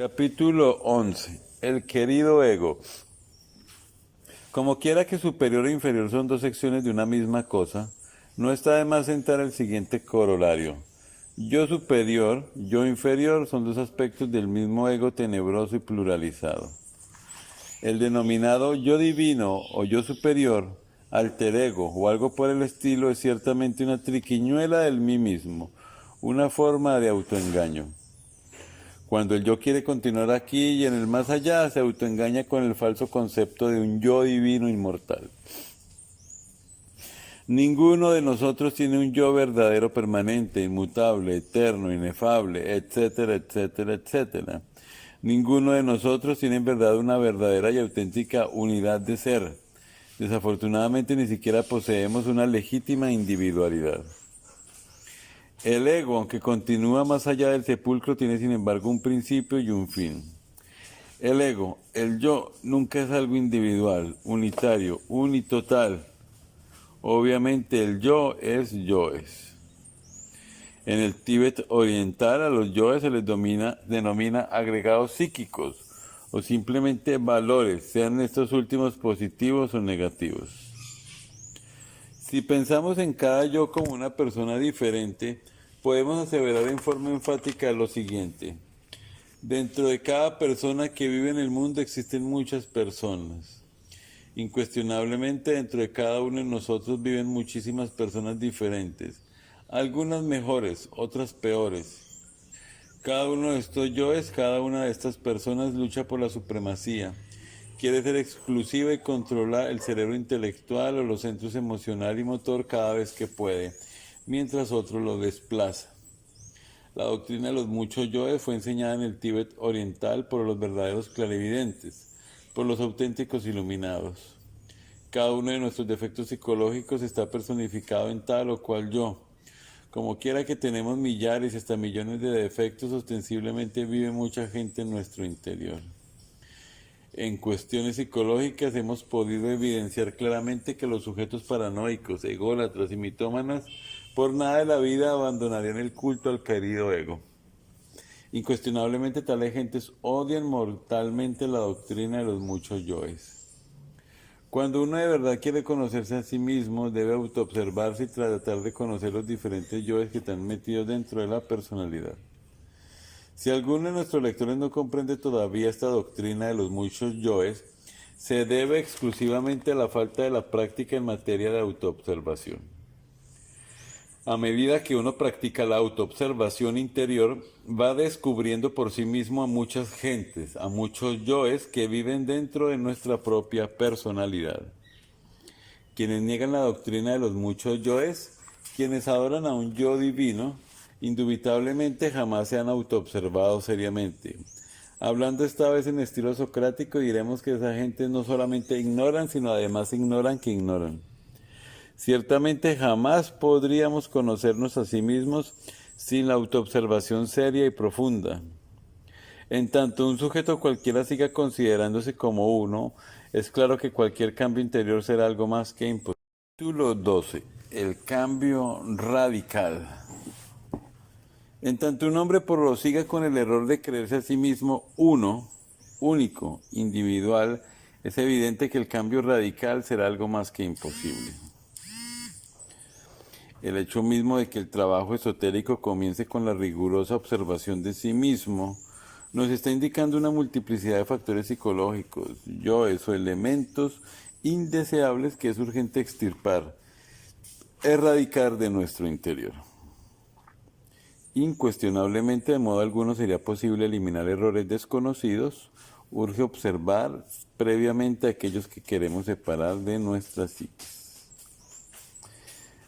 Capítulo 11. El querido ego. Como quiera que superior e inferior son dos secciones de una misma cosa, no está de más sentar el siguiente corolario. Yo superior, yo inferior son dos aspectos del mismo ego tenebroso y pluralizado. El denominado yo divino o yo superior, alter ego o algo por el estilo es ciertamente una triquiñuela del mí mismo, una forma de autoengaño. Cuando el yo quiere continuar aquí y en el más allá, se autoengaña con el falso concepto de un yo divino inmortal. Ninguno de nosotros tiene un yo verdadero permanente, inmutable, eterno, inefable, etcétera, etcétera, etcétera. Ninguno de nosotros tiene en verdad una verdadera y auténtica unidad de ser. Desafortunadamente ni siquiera poseemos una legítima individualidad. El ego, aunque continúa más allá del sepulcro, tiene sin embargo un principio y un fin. El ego, el yo, nunca es algo individual, unitario, unitotal. Obviamente el yo es yoes. En el Tíbet oriental a los yoes se les denomina agregados psíquicos o simplemente valores, sean estos últimos positivos o negativos. Si pensamos en cada yo como una persona diferente, podemos aseverar en forma enfática lo siguiente. Dentro de cada persona que vive en el mundo existen muchas personas. Incuestionablemente dentro de cada uno de nosotros viven muchísimas personas diferentes, algunas mejores, otras peores. Cada uno de estos yoes, cada una de estas personas lucha por la supremacía. Quiere ser exclusiva y controla el cerebro intelectual o los centros emocional y motor cada vez que puede, mientras otro lo desplaza. La doctrina de los muchos yoes fue enseñada en el Tíbet oriental por los verdaderos clarividentes, por los auténticos iluminados. Cada uno de nuestros defectos psicológicos está personificado en tal o cual yo. Como quiera que tenemos millares y hasta millones de defectos, ostensiblemente vive mucha gente en nuestro interior. En cuestiones psicológicas hemos podido evidenciar claramente que los sujetos paranoicos, ególatras y mitómanas por nada de la vida abandonarían el culto al querido ego. Incuestionablemente tales gentes odian mortalmente la doctrina de los muchos yoes. Cuando uno de verdad quiere conocerse a sí mismo, debe autoobservarse y tratar de conocer los diferentes yoes que están metidos dentro de la personalidad. Si alguno de nuestros lectores no comprende todavía esta doctrina de los muchos yoes, se debe exclusivamente a la falta de la práctica en materia de autoobservación. A medida que uno practica la autoobservación interior, va descubriendo por sí mismo a muchas gentes, a muchos yoes que viven dentro de nuestra propia personalidad. Quienes niegan la doctrina de los muchos yoes, quienes adoran a un yo divino, indubitablemente jamás se han autoobservado seriamente. Hablando esta vez en estilo socrático, diremos que esa gente no solamente ignoran, sino además ignoran que ignoran. Ciertamente jamás podríamos conocernos a sí mismos sin la autoobservación seria y profunda. En tanto un sujeto cualquiera siga considerándose como uno, es claro que cualquier cambio interior será algo más que imposible. Capítulo 12. El cambio radical. En tanto un hombre prosiga con el error de creerse a sí mismo uno, único, individual, es evidente que el cambio radical será algo más que imposible. El hecho mismo de que el trabajo esotérico comience con la rigurosa observación de sí mismo nos está indicando una multiplicidad de factores psicológicos, yoes o elementos indeseables que es urgente extirpar, erradicar de nuestro interior. Incuestionablemente, de modo alguno sería posible eliminar errores desconocidos, urge observar previamente aquellos que queremos separar de nuestra psiquis.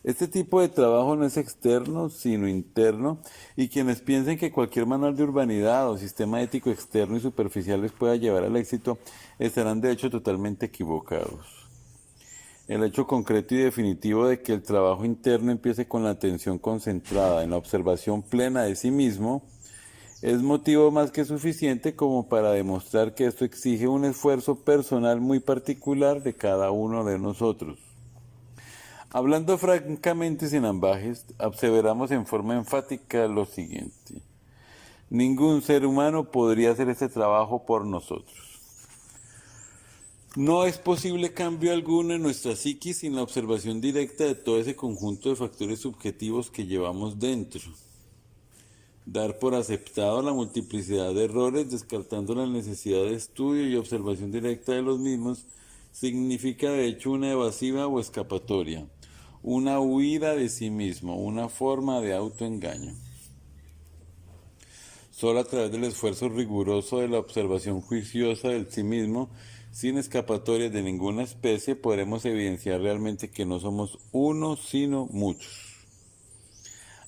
Este tipo de trabajo no es externo, sino interno, y quienes piensen que cualquier manual de urbanidad o sistema ético externo y superficial les pueda llevar al éxito, estarán de hecho totalmente equivocados. El hecho concreto y definitivo de que el trabajo interno empiece con la atención concentrada en la observación plena de sí mismo, es motivo más que suficiente como para demostrar que esto exige un esfuerzo personal muy particular de cada uno de nosotros. Hablando francamente sin ambajes, aseveramos en forma enfática lo siguiente. Ningún ser humano podría hacer este trabajo por nosotros. No es posible cambio alguno en nuestra psiquis sin la observación directa de todo ese conjunto de factores subjetivos que llevamos dentro. Dar por aceptado la multiplicidad de errores, descartando la necesidad de estudio y observación directa de los mismos, significa de hecho una evasiva o escapatoria, una huida de sí mismo, una forma de autoengaño. Solo a través del esfuerzo riguroso de la observación juiciosa del sí mismo, sin escapatorias de ninguna especie, podremos evidenciar realmente que no somos uno, sino muchos.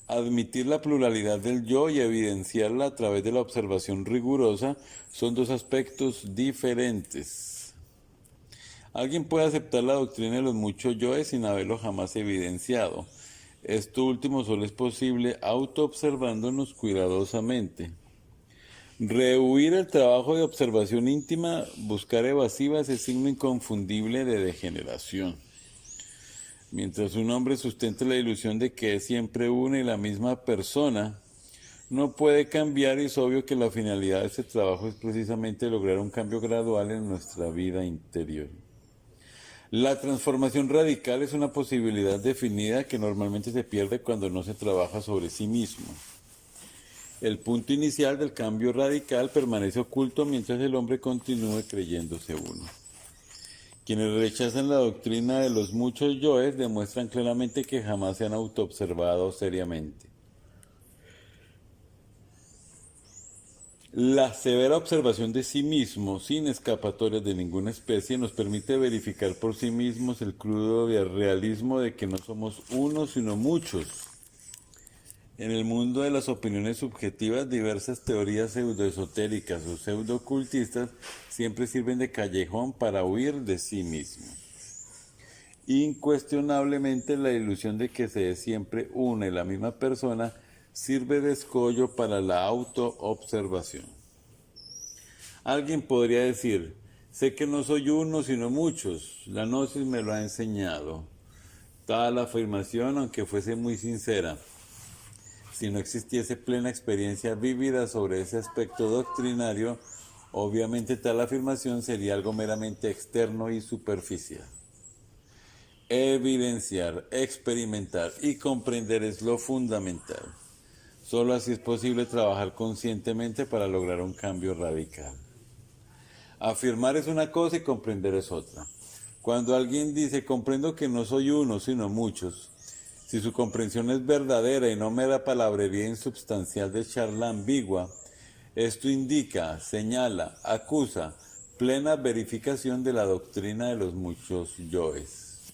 Admitir la pluralidad del yo y evidenciarla a través de la observación rigurosa son dos aspectos diferentes. Alguien puede aceptar la doctrina de los muchos yoes sin haberlo jamás evidenciado. Esto último solo es posible autoobservándonos cuidadosamente. Rehuir el trabajo de observación íntima, buscar evasivas, es signo inconfundible de degeneración. Mientras un hombre sustente la ilusión de que es siempre una y la misma persona, no puede cambiar y es obvio que la finalidad de este trabajo es precisamente lograr un cambio gradual en nuestra vida interior. La transformación radical es una posibilidad definida que normalmente se pierde cuando no se trabaja sobre sí mismo. El punto inicial del cambio radical permanece oculto mientras el hombre continúe creyéndose uno. Quienes rechazan la doctrina de los muchos yoes demuestran claramente que jamás se han autoobservado seriamente. La severa observación de sí mismo, sin escapatorias de ninguna especie, nos permite verificar por sí mismos el crudo realismo de que no somos uno, sino muchos. En el mundo de las opiniones subjetivas, diversas teorías pseudoesotéricas o pseudoocultistas siempre sirven de callejón para huir de sí mismo. Incuestionablemente, la ilusión de que se es siempre una y la misma persona sirve de escollo para la autoobservación. Alguien podría decir, sé que no soy uno sino muchos, la gnosis me lo ha enseñado. Tal afirmación, aunque fuese muy sincera, si no existiese plena experiencia vívida sobre ese aspecto doctrinario, obviamente tal afirmación sería algo meramente externo y superficial. Evidenciar, experimentar y comprender es lo fundamental. Solo así es posible trabajar conscientemente para lograr un cambio radical. Afirmar es una cosa y comprender es otra. Cuando alguien dice, comprendo que no soy uno, sino muchos, si su comprensión es verdadera y no mera palabrería insubstancial de charla ambigua, esto indica, señala, acusa, plena verificación de la doctrina de los muchos yoes.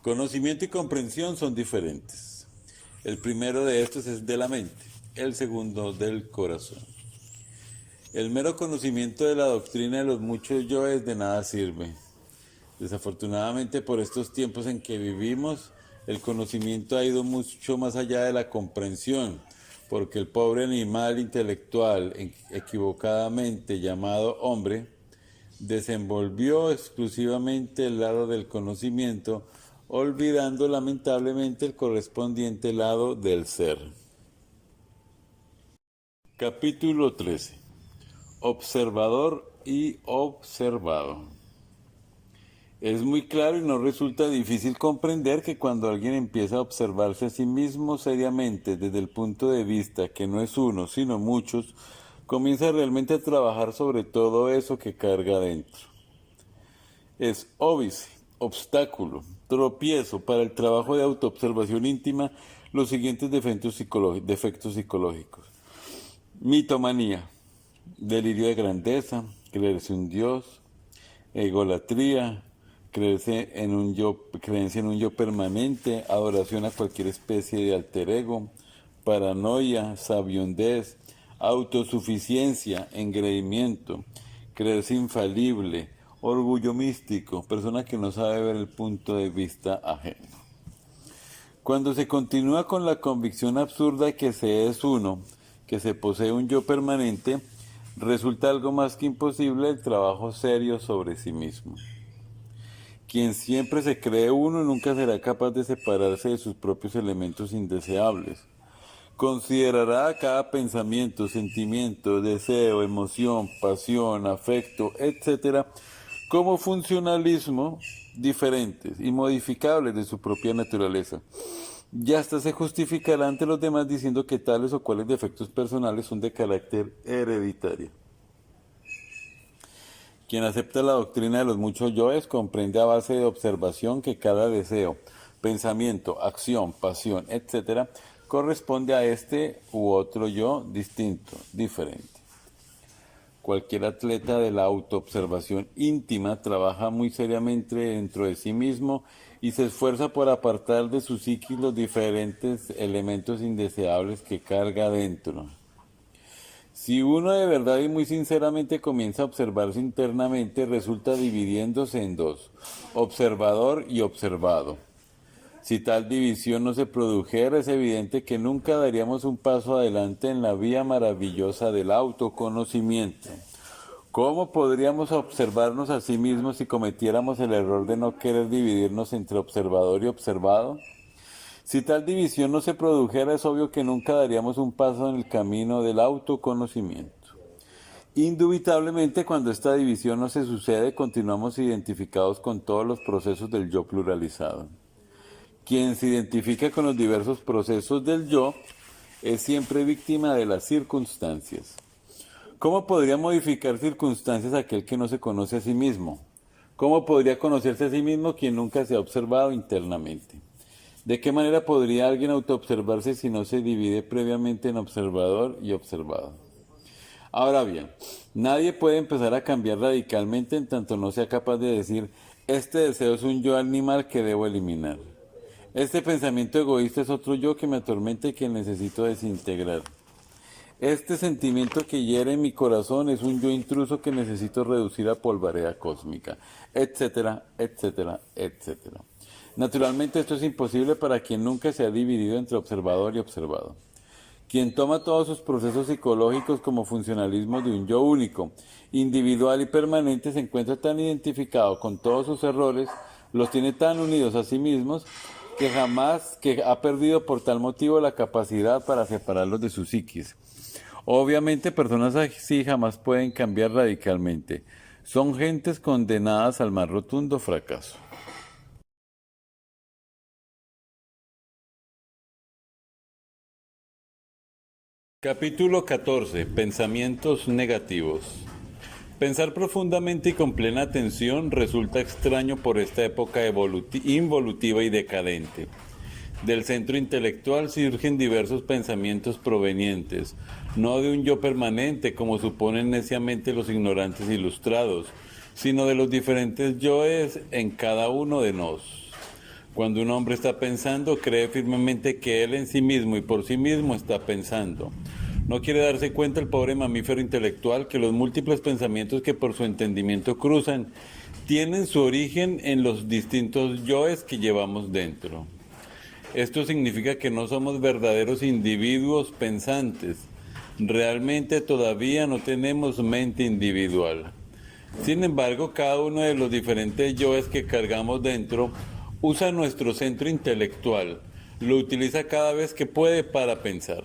Conocimiento y comprensión son diferentes. El primero de estos es de la mente, el segundo del corazón. El mero conocimiento de la doctrina de los muchos yoes de nada sirve. Desafortunadamente, por estos tiempos en que vivimos, el conocimiento ha ido mucho más allá de la comprensión, porque el pobre animal intelectual, equivocadamente llamado hombre, desenvolvió exclusivamente el lado del conocimiento, olvidando lamentablemente el correspondiente lado del ser. Capítulo 13. Observador y observado. Es muy claro y no resulta difícil comprender que cuando alguien empieza a observarse a sí mismo seriamente desde el punto de vista que no es uno, sino muchos, comienza realmente a trabajar sobre todo eso que carga dentro. Es óbice, obstáculo, tropiezo para el trabajo de autoobservación íntima los siguientes defectos psicológicos. Mitomanía, delirio de grandeza, creerse un dios, egolatría, creencia en un yo permanente, adoración a cualquier especie de alter ego, paranoia, sabiondez, autosuficiencia, engreimiento, creerse infalible, orgullo místico, persona que no sabe ver el punto de vista ajeno. Cuando se continúa con la convicción absurda que se es uno, que se posee un yo permanente, resulta algo más que imposible el trabajo serio sobre sí mismo. Quien siempre se cree uno nunca será capaz de separarse de sus propios elementos indeseables. Considerará cada pensamiento, sentimiento, deseo, emoción, pasión, afecto, etcétera, como funcionalismo diferentes y modificables de su propia naturaleza. Y hasta se justificará ante los demás diciendo que tales o cuales defectos personales son de carácter hereditario. Quien acepta la doctrina de los muchos yoes comprende a base de observación que cada deseo, pensamiento, acción, pasión, etcétera, corresponde a este u otro yo distinto, diferente. Cualquier atleta de la autoobservación íntima trabaja muy seriamente dentro de sí mismo y se esfuerza por apartar de su psiquis los diferentes elementos indeseables que carga dentro. Si uno de verdad y muy sinceramente comienza a observarse internamente, resulta dividiéndose en dos, observador y observado. Si tal división no se produjera, es evidente que nunca daríamos un paso adelante en la vía maravillosa del autoconocimiento. ¿Cómo podríamos observarnos a sí mismos si cometiéramos el error de no querer dividirnos entre observador y observado? Si tal división no se produjera, es obvio que nunca daríamos un paso en el camino del autoconocimiento. Indubitablemente, cuando esta división no se sucede, continuamos identificados con todos los procesos del yo pluralizado. Quien se identifica con los diversos procesos del yo es siempre víctima de las circunstancias. ¿Cómo podría modificar circunstancias aquel que no se conoce a sí mismo? ¿Cómo podría conocerse a sí mismo quien nunca se ha observado internamente? ¿De qué manera podría alguien autoobservarse si no se divide previamente en observador y observado? Ahora bien, nadie puede empezar a cambiar radicalmente en tanto no sea capaz de decir, este deseo es un yo animal que debo eliminar. Este pensamiento egoísta es otro yo que me atormenta y que necesito desintegrar. Este sentimiento que hiere en mi corazón es un yo intruso que necesito reducir a polvareda cósmica, etcétera, etcétera, etcétera. Naturalmente esto es imposible para quien nunca se ha dividido entre observador y observado. Quien toma todos sus procesos psicológicos como funcionalismo de un yo único, individual y permanente, se encuentra tan identificado con todos sus errores, los tiene tan unidos a sí mismos, que ha perdido por tal motivo la capacidad para separarlos de su psiquis. Obviamente, personas así jamás pueden cambiar radicalmente. Son gentes condenadas al más rotundo fracaso. Capítulo 14. Pensamientos negativos. Pensar profundamente y con plena atención resulta extraño por esta época involutiva y decadente. Del centro intelectual surgen diversos pensamientos provenientes, no de un yo permanente como suponen neciamente los ignorantes ilustrados, sino de los diferentes yoes en cada uno de nos. Cuando un hombre está pensando, cree firmemente que él en sí mismo y por sí mismo está pensando. No quiere darse cuenta el pobre mamífero intelectual que los múltiples pensamientos que por su entendimiento cruzan tienen su origen en los distintos yoes que llevamos dentro. Esto significa que no somos verdaderos individuos pensantes. Realmente todavía no tenemos mente individual. Sin embargo, cada uno de los diferentes yoes que cargamos dentro usa nuestro centro intelectual. Lo utiliza cada vez que puede para pensar.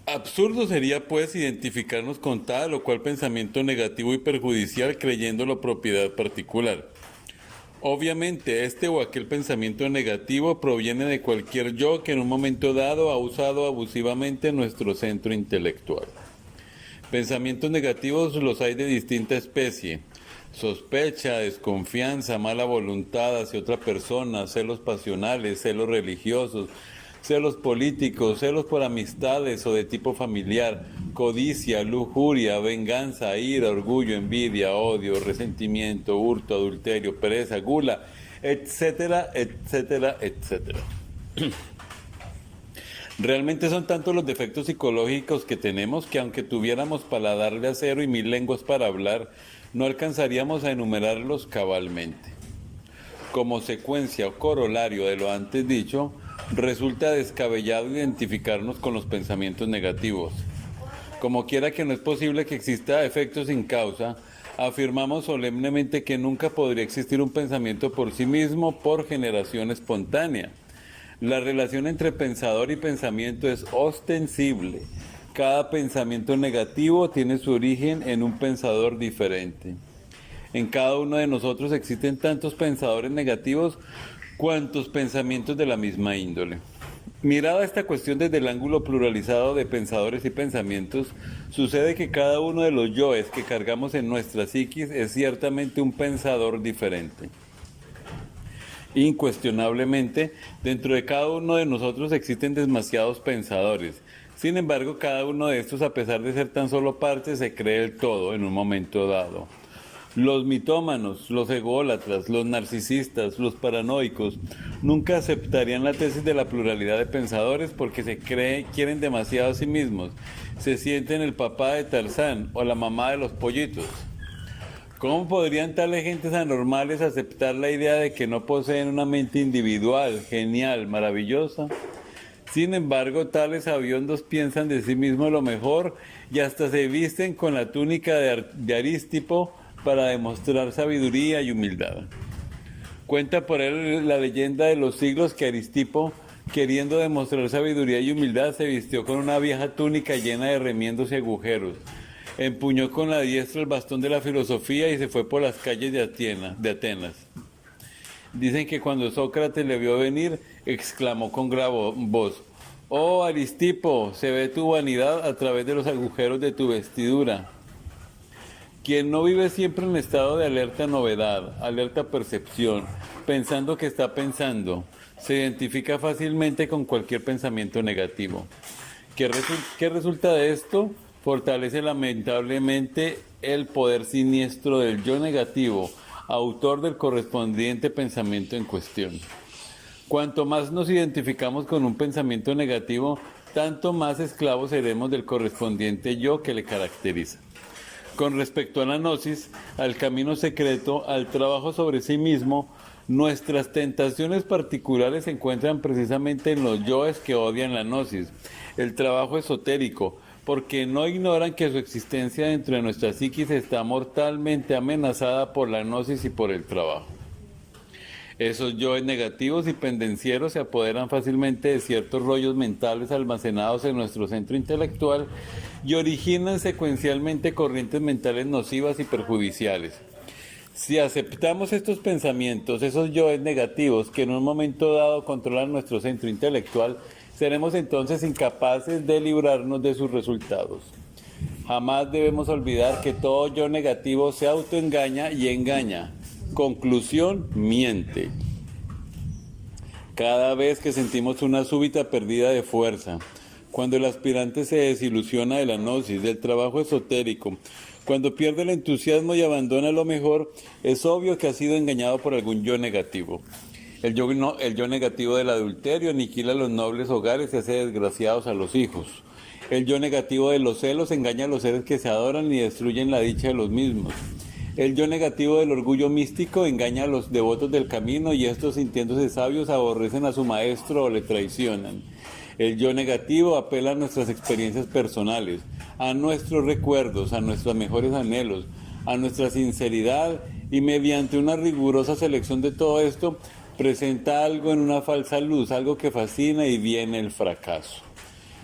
Absurdo sería, pues, identificarnos con tal o cual pensamiento negativo y perjudicial creyéndolo propiedad particular. Obviamente, este o aquel pensamiento negativo proviene de cualquier yo que en un momento dado ha usado abusivamente nuestro centro intelectual. Pensamientos negativos los hay de distinta especie. Sospecha, desconfianza, mala voluntad hacia otra persona, celos pasionales, celos religiosos, celos políticos, celos por amistades o de tipo familiar, codicia, lujuria, venganza, ira, orgullo, envidia, odio, resentimiento, hurto, adulterio, pereza, gula, etcétera, etcétera, etcétera. Realmente son tantos los defectos psicológicos que tenemos que aunque tuviéramos paladar de acero y 1000 lenguas para hablar, no alcanzaríamos a enumerarlos cabalmente. Como secuencia o corolario de lo antes dicho, resulta descabellado identificarnos con los pensamientos negativos. Como quiera que no es posible que exista efecto sin causa, afirmamos solemnemente que nunca podría existir un pensamiento por sí mismo por generación espontánea. La relación entre pensador y pensamiento es ostensible. Cada pensamiento negativo tiene su origen en un pensador diferente. En cada uno de nosotros existen tantos pensadores negativos cuantos pensamientos de la misma índole. Mirada esta cuestión desde el ángulo pluralizado de pensadores y pensamientos, sucede que cada uno de los yoes que cargamos en nuestra psiquis es ciertamente un pensador diferente. Incuestionablemente, dentro de cada uno de nosotros existen demasiados pensadores. Sin embargo, cada uno de estos, a pesar de ser tan solo parte, se cree el todo en un momento dado. Los mitómanos, los ególatras, los narcisistas, los paranoicos, nunca aceptarían la tesis de la pluralidad de pensadores porque quieren demasiado a sí mismos. Se sienten el papá de Tarzán o la mamá de los pollitos. ¿Cómo podrían tales gentes anormales aceptar la idea de que no poseen una mente individual, genial, maravillosa? Sin embargo, tales aviondos piensan de sí mismos lo mejor y hasta se visten con la túnica de Aristipo para demostrar sabiduría y humildad. Cuenta por él la leyenda de los siglos que Aristipo, queriendo demostrar sabiduría y humildad, se vistió con una vieja túnica llena de remiendos y agujeros. Empuñó con la diestra el bastón de la filosofía y se fue por las calles de Atenas. Dicen que cuando Sócrates le vio venir, exclamó con grave voz: «Oh Aristipo, se ve tu vanidad a través de los agujeros de tu vestidura». Quien no vive siempre en estado de alerta novedad, alerta percepción, pensando que está pensando, se identifica fácilmente con cualquier pensamiento negativo. ¿Qué resulta de esto? Fortalece lamentablemente el poder siniestro del yo negativo, autor del correspondiente pensamiento en cuestión. Cuanto más nos identificamos con un pensamiento negativo, tanto más esclavos seremos del correspondiente yo que le caracteriza. Con respecto a la gnosis, al camino secreto, al trabajo sobre sí mismo, nuestras tentaciones particulares se encuentran precisamente en los yoes que odian la gnosis, el trabajo esotérico, porque no ignoran que su existencia dentro de nuestra psiquis está mortalmente amenazada por la gnosis y por el trabajo. Esos yoes negativos y pendencieros se apoderan fácilmente de ciertos rollos mentales almacenados en nuestro centro intelectual y originan secuencialmente corrientes mentales nocivas y perjudiciales. Si aceptamos estos pensamientos, esos yoes negativos que en un momento dado controlan nuestro centro intelectual, seremos entonces incapaces de librarnos de sus resultados. Jamás debemos olvidar que todo yo negativo se autoengaña y engaña. Conclusión: miente. Cada vez que sentimos una súbita pérdida de fuerza, cuando el aspirante se desilusiona de la gnosis, del trabajo esotérico, cuando pierde el entusiasmo y abandona lo mejor, es obvio que ha sido engañado por algún yo negativo. El yo negativo del adulterio aniquila los nobles hogares y hace desgraciados a los hijos. El yo negativo de los celos engaña a los seres que se adoran y destruyen la dicha de los mismos. El yo negativo del orgullo místico engaña a los devotos del camino y estos, sintiéndose sabios, aborrecen a su maestro o le traicionan. El yo negativo apela a nuestras experiencias personales, a nuestros recuerdos, a nuestros mejores anhelos, a nuestra sinceridad y mediante una rigurosa selección de todo esto, presenta algo en una falsa luz, algo que fascina y viene el fracaso.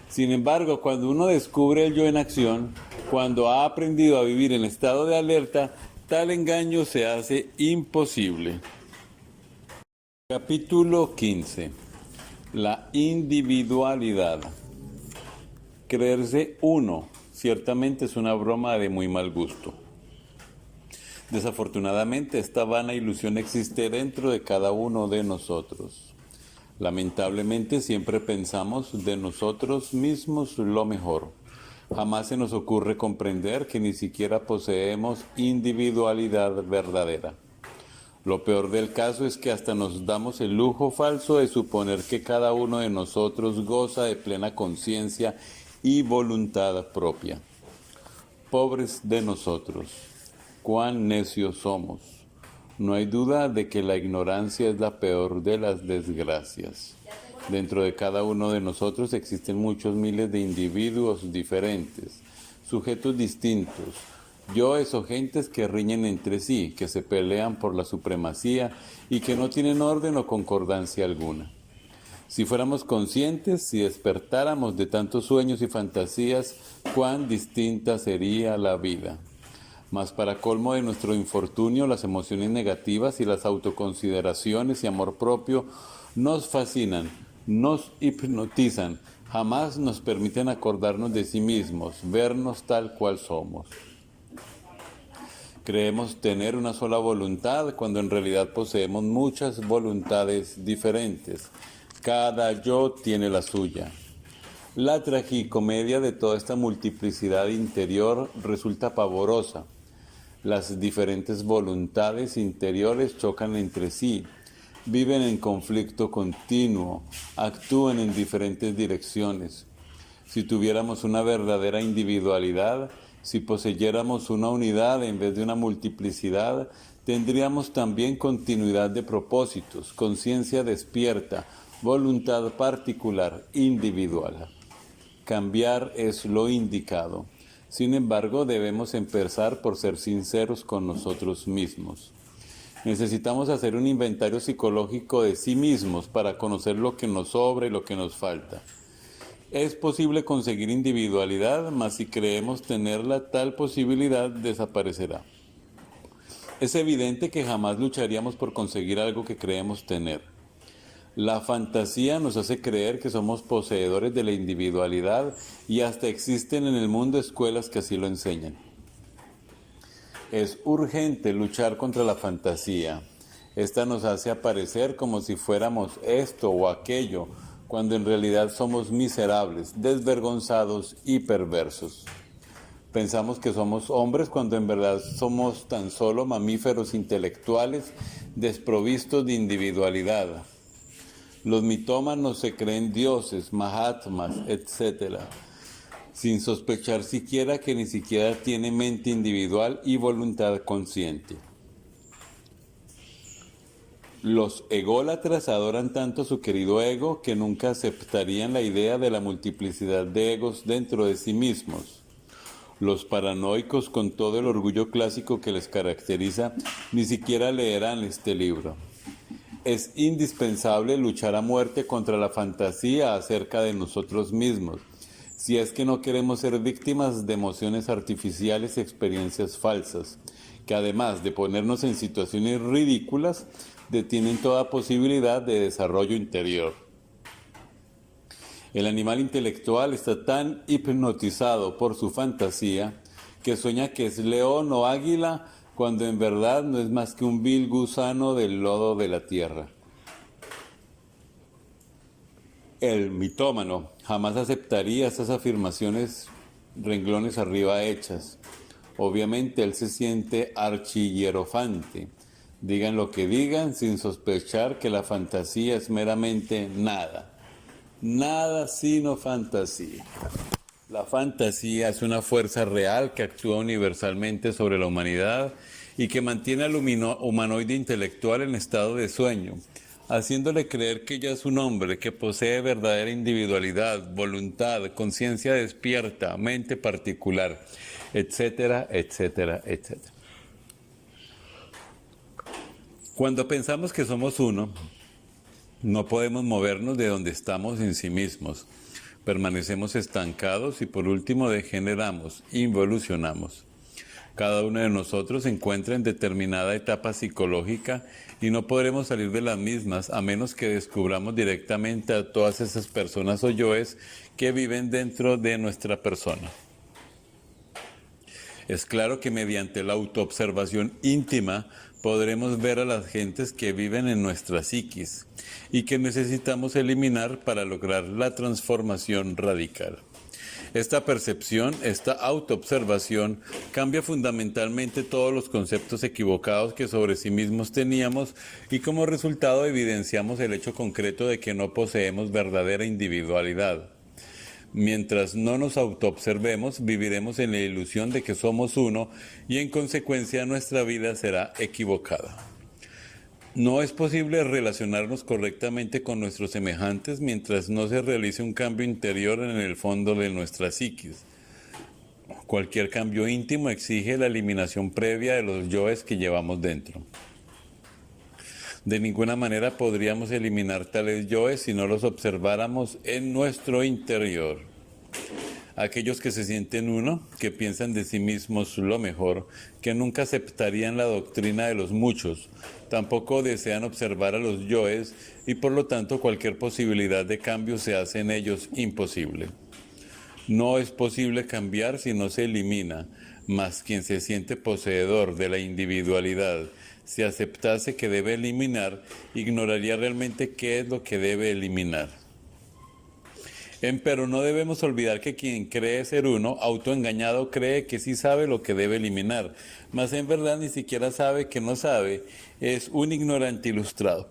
Sin embargo, cuando uno descubre el yo en acción, cuando ha aprendido a vivir en estado de alerta, tal engaño se hace imposible. Capítulo 15. La individualidad. Creerse uno, ciertamente es una broma de muy mal gusto. Desafortunadamente, esta vana ilusión existe dentro de cada uno de nosotros. Lamentablemente, siempre pensamos de nosotros mismos lo mejor. Jamás se nos ocurre comprender que ni siquiera poseemos individualidad verdadera. Lo peor del caso es que hasta nos damos el lujo falso de suponer que cada uno de nosotros goza de plena conciencia y voluntad propia. Pobres de nosotros, cuán necios somos. No hay duda de que la ignorancia es la peor de las desgracias. Dentro de cada uno de nosotros existen muchos miles de individuos diferentes, sujetos distintos, yoes o gentes que riñen entre sí, que se pelean por la supremacía y que no tienen orden o concordancia alguna. Si fuéramos conscientes, si despertáramos de tantos sueños y fantasías, cuán distinta sería la vida. Mas para colmo de nuestro infortunio, las emociones negativas y las autoconsideraciones y amor propio nos fascinan, nos hipnotizan, jamás nos permiten acordarnos de sí mismos, vernos tal cual somos. Creemos tener una sola voluntad cuando en realidad poseemos muchas voluntades diferentes. Cada yo tiene la suya. La tragicomedia de toda esta multiplicidad interior resulta pavorosa. Las diferentes voluntades interiores chocan entre sí, viven en conflicto continuo, actúan en diferentes direcciones. Si tuviéramos una verdadera individualidad, si poseyéramos una unidad en vez de una multiplicidad, tendríamos también continuidad de propósitos, conciencia despierta, voluntad particular, individual. Cambiar es lo indicado. Sin embargo, debemos empezar por ser sinceros con nosotros mismos. Necesitamos hacer un inventario psicológico de sí mismos para conocer lo que nos sobra y lo que nos falta. Es posible conseguir individualidad, mas si creemos tenerla, tal posibilidad desaparecerá. Es evidente que jamás lucharíamos por conseguir algo que creemos tener. La fantasía nos hace creer que somos poseedores de la individualidad y hasta existen en el mundo escuelas que así lo enseñan. Es urgente luchar contra la fantasía. Esta nos hace aparecer como si fuéramos esto o aquello, cuando en realidad somos miserables, desvergonzados y perversos. Pensamos que somos hombres cuando en verdad somos tan solo mamíferos intelectuales desprovistos de individualidad. Los mitómanos se creen dioses, mahatmas, etc., sin sospechar siquiera que ni siquiera tiene mente individual y voluntad consciente. Los ególatras adoran tanto a su querido ego que nunca aceptarían la idea de la multiplicidad de egos dentro de sí mismos. Los paranoicos, con todo el orgullo clásico que les caracteriza, ni siquiera leerán este libro. Es indispensable luchar a muerte contra la fantasía acerca de nosotros mismos, si es que no queremos ser víctimas de emociones artificiales y experiencias falsas, que además de ponernos en situaciones ridículas, detienen toda posibilidad de desarrollo interior. El animal intelectual está tan hipnotizado por su fantasía que sueña que es león o águila, cuando en verdad no es más que un vil gusano del lodo de la tierra. El mitómano jamás aceptaría esas afirmaciones renglones arriba hechas. Obviamente él se siente archihierofante. Digan lo que digan sin sospechar que la fantasía es meramente nada. Nada sino fantasía. La fantasía es una fuerza real que actúa universalmente sobre la humanidad y que mantiene al humanoide intelectual en estado de sueño, haciéndole creer que ya es un hombre que posee verdadera individualidad, voluntad, conciencia despierta, mente particular, etcétera, etcétera, etcétera. Cuando pensamos que somos uno, no podemos movernos de donde estamos en sí mismos. Permanecemos estancados y por último degeneramos, involucionamos. Cada uno de nosotros se encuentra en determinada etapa psicológica y no podremos salir de las mismas a menos que descubramos directamente a todas esas personas o yoes que viven dentro de nuestra persona. Es claro que mediante la autoobservación íntima podremos ver a las gentes que viven en nuestra psiquis y que necesitamos eliminar para lograr la transformación radical. Esta percepción, esta autoobservación, cambia fundamentalmente todos los conceptos equivocados que sobre sí mismos teníamos y como resultado evidenciamos el hecho concreto de que no poseemos verdadera individualidad. Mientras no nos autoobservemos, viviremos en la ilusión de que somos uno y en consecuencia nuestra vida será equivocada. No es posible relacionarnos correctamente con nuestros semejantes mientras no se realice un cambio interior en el fondo de nuestra psiquis. Cualquier cambio íntimo exige la eliminación previa de los yoes que llevamos dentro. De ninguna manera podríamos eliminar tales yoes si no los observáramos en nuestro interior. Aquellos que se sienten uno, que piensan de sí mismos lo mejor, que nunca aceptarían la doctrina de los muchos, tampoco desean observar a los yoes y por lo tanto cualquier posibilidad de cambio se hace en ellos imposible. No es posible cambiar si no se elimina, mas quien se siente poseedor de la individualidad, si aceptase que debe eliminar, ignoraría realmente qué es lo que debe eliminar. Empero no debemos olvidar que quien cree ser uno, autoengañado, cree que sí sabe lo que debe eliminar, mas en verdad ni siquiera sabe que no sabe, es un ignorante ilustrado.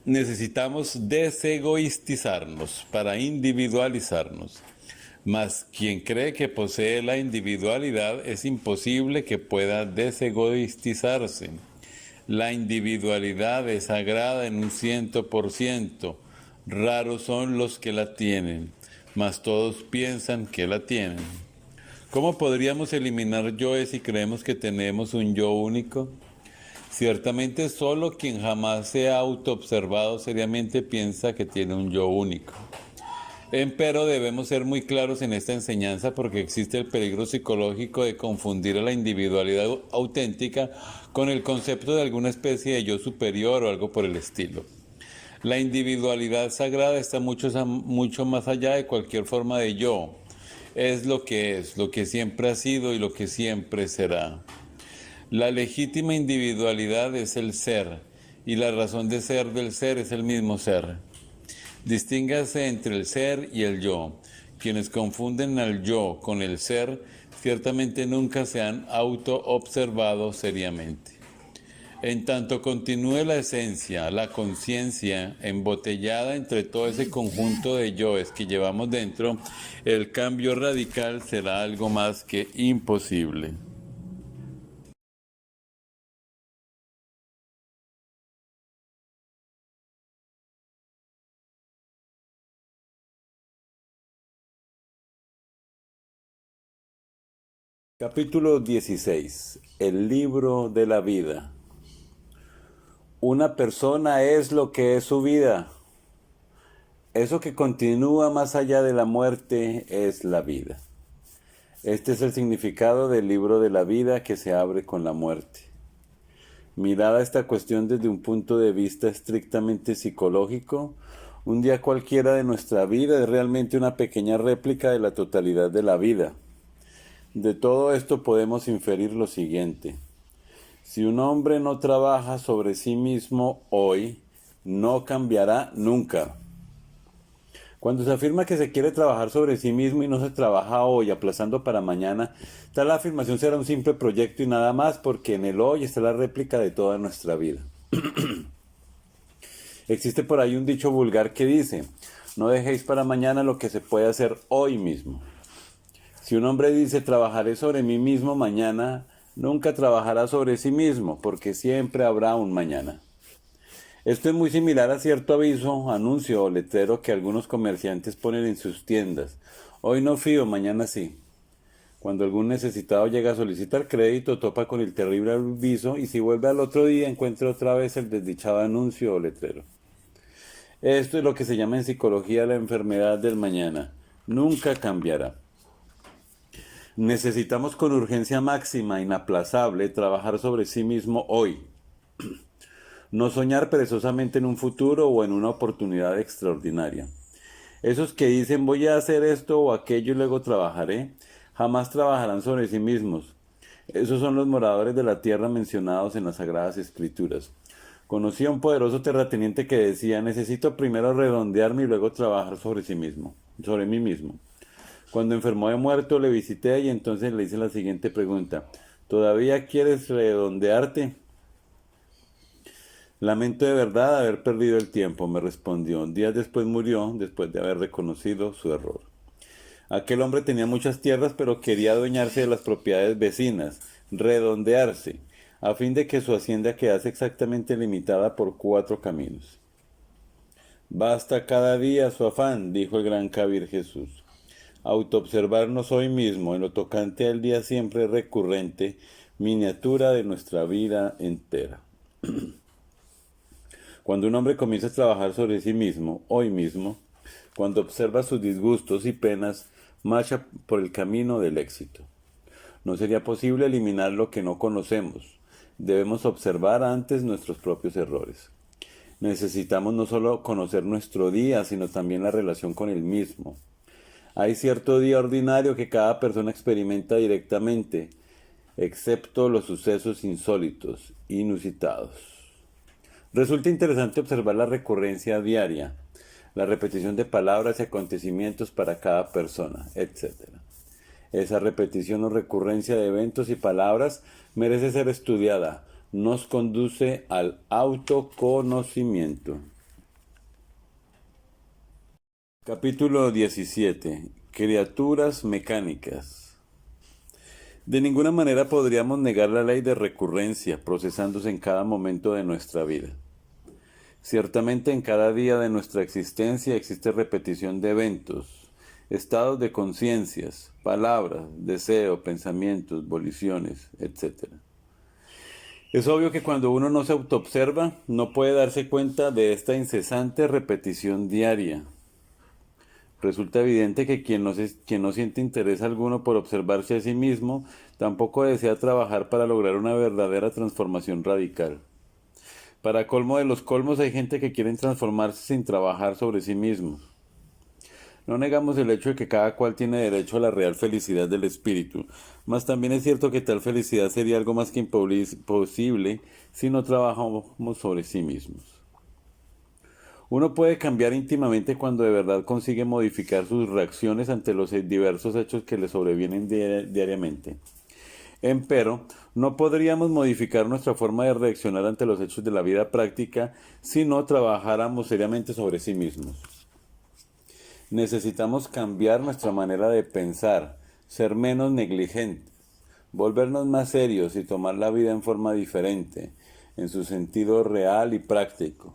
Necesitamos desegoistizarnos para individualizarnos. Mas quien cree que posee la individualidad, es imposible que pueda desegoistizarse. La individualidad es sagrada en un 100%. Raros son los que la tienen, mas todos piensan que la tienen. ¿Cómo podríamos eliminar yoes si creemos que tenemos un yo único? Ciertamente solo quien jamás se ha autoobservado seriamente piensa que tiene un yo único. Empero debemos ser muy claros en esta enseñanza porque existe el peligro psicológico de confundir a la individualidad auténtica con el concepto de alguna especie de yo superior o algo por el estilo. La individualidad sagrada está mucho más allá de cualquier forma de yo. Es, lo que siempre ha sido y lo que siempre será. La legítima individualidad es el ser, y la razón de ser del ser es el mismo ser. Distíngase entre el ser y el yo. Quienes confunden al yo con el ser, ciertamente nunca se han auto-observado seriamente. En tanto continúe la esencia, la conciencia, embotellada entre todo ese conjunto de yoes que llevamos dentro, el cambio radical será algo más que imposible. Capítulo 16. El libro de la vida. Una persona es lo que es su vida. Eso que continúa más allá de la muerte es la vida. Este es el significado del libro de la vida que se abre con la muerte. Mirada esta cuestión desde un punto de vista estrictamente psicológico, un día cualquiera de nuestra vida es realmente una pequeña réplica de la totalidad de la vida. De todo esto podemos inferir lo siguiente. Si un hombre no trabaja sobre sí mismo hoy, no cambiará nunca. Cuando se afirma que se quiere trabajar sobre sí mismo y no se trabaja hoy, aplazando para mañana, tal afirmación será un simple proyecto y nada más, porque en el hoy está la réplica de toda nuestra vida. Existe por ahí un dicho vulgar que dice, no dejéis para mañana lo que se puede hacer hoy mismo. Si un hombre dice, trabajaré sobre mí mismo mañana, nunca trabajará sobre sí mismo, porque siempre habrá un mañana. Esto es muy similar a cierto aviso, anuncio o letrero que algunos comerciantes ponen en sus tiendas. Hoy no fío, mañana sí. Cuando algún necesitado llega a solicitar crédito, topa con el terrible aviso y si vuelve al otro día encuentra otra vez el desdichado anuncio o letrero. Esto es lo que se llama en psicología la enfermedad del mañana. Nunca cambiará. Necesitamos con urgencia máxima, inaplazable, trabajar sobre sí mismo hoy. No soñar perezosamente en un futuro o en una oportunidad extraordinaria. Esos que dicen voy a hacer esto o aquello y luego trabajaré, jamás trabajarán sobre sí mismos. Esos son los moradores de la tierra mencionados en las Sagradas Escrituras. Conocí a un poderoso terrateniente que decía, necesito primero redondearme y luego trabajar sobre mí mismo. Cuando enfermó de muerto le visité y entonces le hice la siguiente pregunta. ¿Todavía quieres redondearte? Lamento de verdad haber perdido el tiempo, me respondió. Días después murió, después de haber reconocido su error. Aquel hombre tenía muchas tierras, pero quería adueñarse de las propiedades vecinas, redondearse, a fin de que su hacienda quedase exactamente limitada por 4 caminos. Basta cada día su afán, dijo el gran Kabir Jesús. Autoobservarnos hoy mismo en lo tocante al día siempre recurrente miniatura de nuestra vida entera. Cuando un hombre comienza a trabajar sobre sí mismo, hoy mismo, cuando observa sus disgustos y penas, marcha por el camino del éxito. No sería posible eliminar lo que no conocemos. Debemos observar antes nuestros propios errores. Necesitamos no solo conocer nuestro día, sino también la relación con el mismo. Hay cierto día ordinario que cada persona experimenta directamente, excepto los sucesos insólitos, inusitados. Resulta interesante observar la recurrencia diaria, la repetición de palabras y acontecimientos para cada persona, etc. Esa repetición o recurrencia de eventos y palabras merece ser estudiada. Nos conduce al autoconocimiento. Capítulo 17. Criaturas mecánicas. De ninguna manera podríamos negar la ley de recurrencia procesándose en cada momento de nuestra vida. Ciertamente en cada día de nuestra existencia existe repetición de eventos, estados de conciencias, palabras, deseos, pensamientos, voliciones, etc. Es obvio que cuando uno no se autoobserva, no puede darse cuenta de esta incesante repetición diaria. Resulta evidente que quien no siente interés alguno por observarse a sí mismo, tampoco desea trabajar para lograr una verdadera transformación radical. Para colmo de los colmos hay gente que quiere transformarse sin trabajar sobre sí mismos. No negamos el hecho de que cada cual tiene derecho a la real felicidad del espíritu, mas también es cierto que tal felicidad sería algo más que imposible si no trabajamos sobre sí mismos. Uno puede cambiar íntimamente cuando de verdad consigue modificar sus reacciones ante los diversos hechos que le sobrevienen diariamente. Empero, no podríamos modificar nuestra forma de reaccionar ante los hechos de la vida práctica si no trabajáramos seriamente sobre sí mismos. Necesitamos cambiar nuestra manera de pensar, ser menos negligentes, volvernos más serios y tomar la vida en forma diferente, en su sentido real y práctico.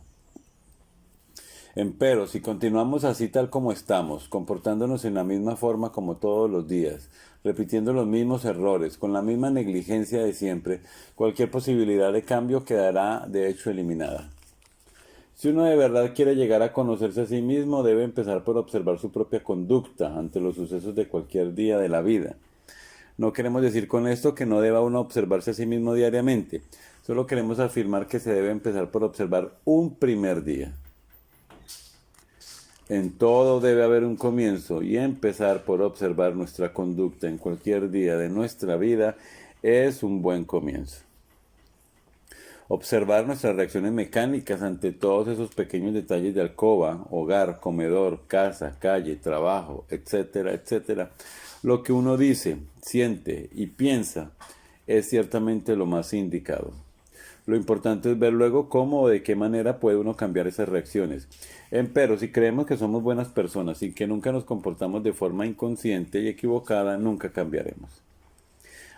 Empero, si continuamos así tal como estamos, comportándonos en la misma forma como todos los días, repitiendo los mismos errores, con la misma negligencia de siempre, cualquier posibilidad de cambio quedará de hecho eliminada. Si uno de verdad quiere llegar a conocerse a sí mismo, debe empezar por observar su propia conducta ante los sucesos de cualquier día de la vida. No queremos decir con esto que no deba uno observarse a sí mismo diariamente, solo queremos afirmar que se debe empezar por observar un primer día. En todo debe haber un comienzo y empezar por observar nuestra conducta en cualquier día de nuestra vida es un buen comienzo. Observar nuestras reacciones mecánicas ante todos esos pequeños detalles de alcoba, hogar, comedor, casa, calle, trabajo, etcétera, etcétera. Lo que uno dice, siente y piensa es ciertamente lo más indicado. Lo importante es ver luego cómo o de qué manera puede uno cambiar esas reacciones. Empero, si creemos que somos buenas personas y que nunca nos comportamos de forma inconsciente y equivocada, nunca cambiaremos.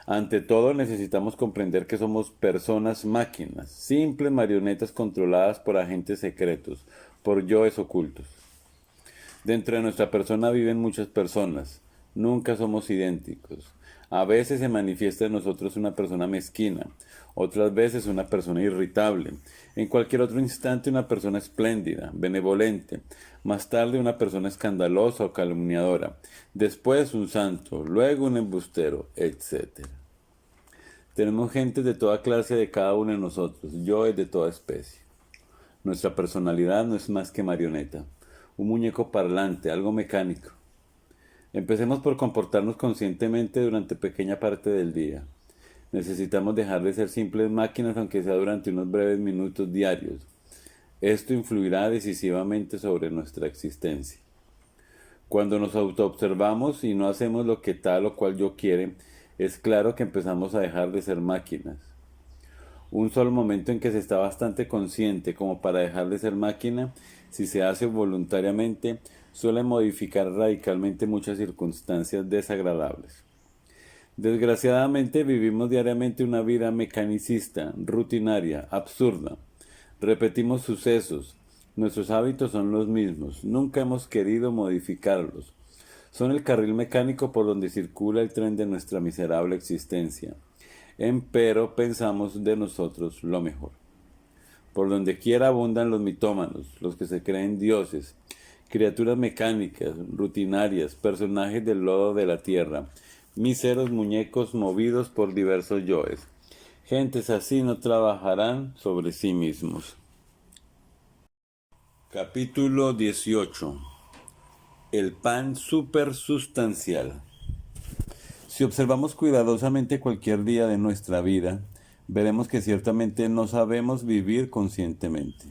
Ante todo, necesitamos comprender que somos personas máquinas, simples marionetas controladas por agentes secretos, por yoes ocultos. Dentro de nuestra persona viven muchas personas. Nunca somos idénticos. A veces se manifiesta en nosotros una persona mezquina, otras veces una persona irritable, en cualquier otro instante una persona espléndida, benevolente, más tarde una persona escandalosa o calumniadora, después un santo, luego un embustero, etc. Tenemos gente de toda clase de cada uno de nosotros, yoes de toda especie. Nuestra personalidad no es más que marioneta, un muñeco parlante, algo mecánico. Empecemos por comportarnos conscientemente durante pequeña parte del día. Necesitamos dejar de ser simples máquinas aunque sea durante unos breves minutos diarios. Esto influirá decisivamente sobre nuestra existencia. Cuando nos autoobservamos y no hacemos lo que tal o cual yo quiere, es claro que empezamos a dejar de ser máquinas. Un solo momento en que se está bastante consciente como para dejar de ser máquina, si se hace voluntariamente, suele modificar radicalmente muchas circunstancias desagradables. Desgraciadamente vivimos diariamente una vida mecanicista, rutinaria, absurda. Repetimos sucesos. Nuestros hábitos son los mismos. Nunca hemos querido modificarlos. Son el carril mecánico por donde circula el tren de nuestra miserable existencia. Empero pensamos de nosotros lo mejor. Por donde quiera abundan los mitómanos, los que se creen dioses, criaturas mecánicas, rutinarias, personajes del lodo de la tierra, míseros muñecos movidos por diversos yoes. Gentes así no trabajarán sobre sí mismos. Capítulo 18. El pan supersustancial. Si observamos cuidadosamente cualquier día de nuestra vida, veremos que ciertamente no sabemos vivir conscientemente.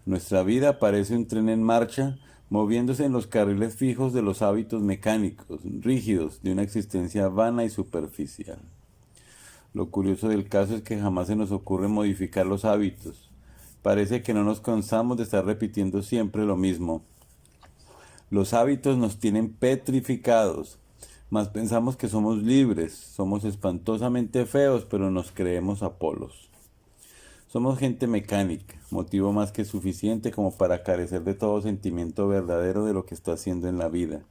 Nuestra vida parece un tren en marcha, moviéndose en los carriles fijos de los hábitos mecánicos, rígidos, de una existencia vana y superficial. Lo curioso del caso es que jamás se nos ocurre modificar los hábitos. Parece que no nos cansamos de estar repitiendo siempre lo mismo. Los hábitos nos tienen petrificados, mas pensamos que somos libres, somos espantosamente feos, pero nos creemos Apolos. Somos gente mecánica, motivo más que suficiente como para carecer de todo sentimiento verdadero de lo que está haciendo en la vida.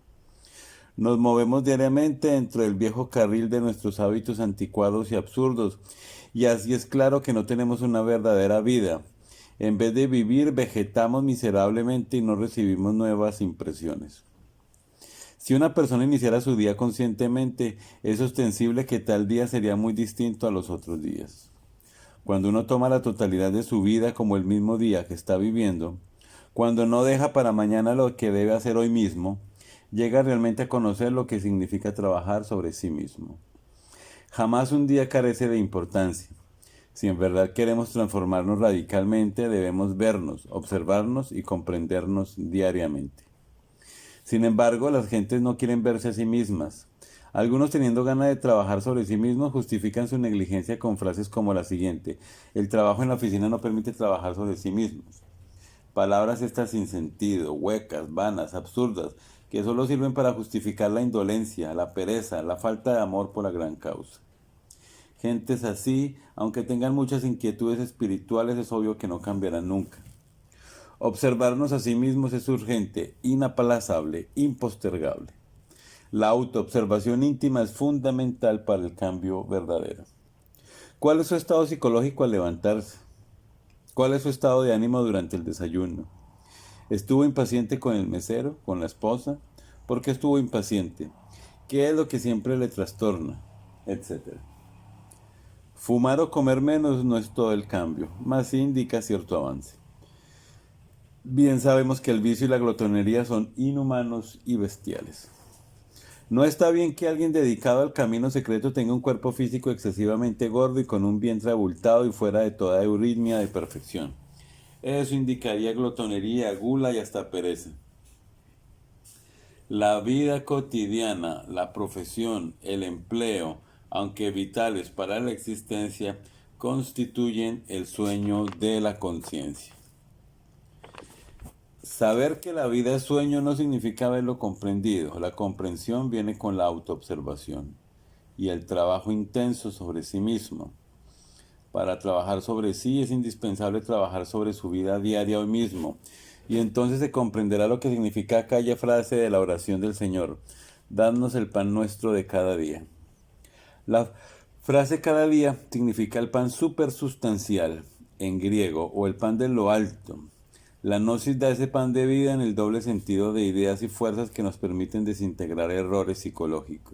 Nos movemos diariamente dentro del viejo carril de nuestros hábitos anticuados y absurdos, y así es claro que no tenemos una verdadera vida. En vez de vivir, vegetamos miserablemente y no recibimos nuevas impresiones. Si una persona iniciara su día conscientemente, es ostensible que tal día sería muy distinto a los otros días. Cuando uno toma la totalidad de su vida como el mismo día que está viviendo, cuando no deja para mañana lo que debe hacer hoy mismo, llega realmente a conocer lo que significa trabajar sobre sí mismo. Jamás un día carece de importancia. Si en verdad queremos transformarnos radicalmente, debemos vernos, observarnos y comprendernos diariamente. Sin embargo, las gentes no quieren verse a sí mismas. Algunos, teniendo ganas de trabajar sobre sí mismos, justifican su negligencia con frases como la siguiente: el trabajo en la oficina no permite trabajar sobre sí mismos. Palabras estas sin sentido, huecas, vanas, absurdas, que solo sirven para justificar la indolencia, la pereza, la falta de amor por la gran causa. Gentes así, aunque tengan muchas inquietudes espirituales, es obvio que no cambiarán nunca. Observarnos a sí mismos es urgente, inaplazable, impostergable. La autoobservación íntima es fundamental para el cambio verdadero. ¿Cuál es su estado psicológico al levantarse? ¿Cuál es su estado de ánimo durante el desayuno? ¿Estuvo impaciente con el mesero, con la esposa? ¿Por qué estuvo impaciente? ¿Qué es lo que siempre le trastorna? Etcétera. Fumar o comer menos no es todo el cambio, mas sí indica cierto avance. Bien sabemos que el vicio y la glotonería son inhumanos y bestiales. No está bien que alguien dedicado al camino secreto tenga un cuerpo físico excesivamente gordo y con un vientre abultado y fuera de toda euritmia de perfección. Eso indicaría glotonería, gula y hasta pereza. La vida cotidiana, la profesión, el empleo, aunque vitales para la existencia, constituyen el sueño de la conciencia. Saber que la vida es sueño no significa haberlo comprendido. La comprensión viene con la autoobservación y el trabajo intenso sobre sí mismo. Para trabajar sobre sí es indispensable trabajar sobre su vida diaria hoy mismo. Y entonces se comprenderá lo que significa aquella frase de la oración del Señor: danos el pan nuestro de cada día. La frase cada día significa el pan supersustancial en griego, o el pan de lo alto. La gnosis da ese pan de vida en el doble sentido de ideas y fuerzas que nos permiten desintegrar errores psicológicos.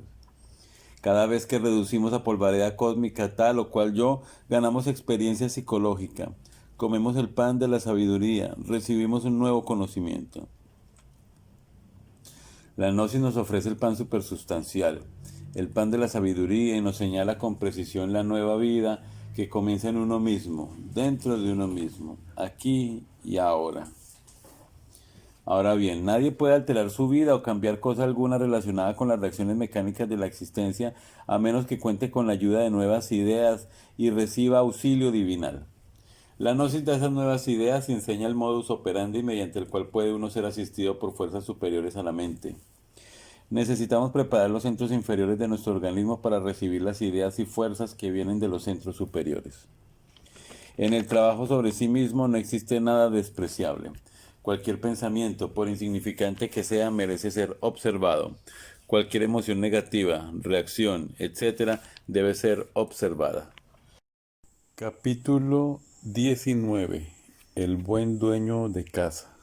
Cada vez que reducimos a polvareda cósmica tal o cual yo, ganamos experiencia psicológica. Comemos el pan de la sabiduría, recibimos un nuevo conocimiento. La gnosis nos ofrece el pan supersustancial, el pan de la sabiduría, y nos señala con precisión la nueva vida que comienza en uno mismo, dentro de uno mismo, aquí y ahora. Ahora bien, nadie puede alterar su vida o cambiar cosa alguna relacionada con las reacciones mecánicas de la existencia a menos que cuente con la ayuda de nuevas ideas y reciba auxilio divinal. La gnosis de esas nuevas ideas enseña el modus operandi mediante el cual puede uno ser asistido por fuerzas superiores a la mente. Necesitamos preparar los centros inferiores de nuestro organismo para recibir las ideas y fuerzas que vienen de los centros superiores. En el trabajo sobre sí mismo no existe nada despreciable. Cualquier pensamiento, por insignificante que sea, merece ser observado. Cualquier emoción negativa, reacción, etc., debe ser observada. Capítulo 19. El buen dueño de casa.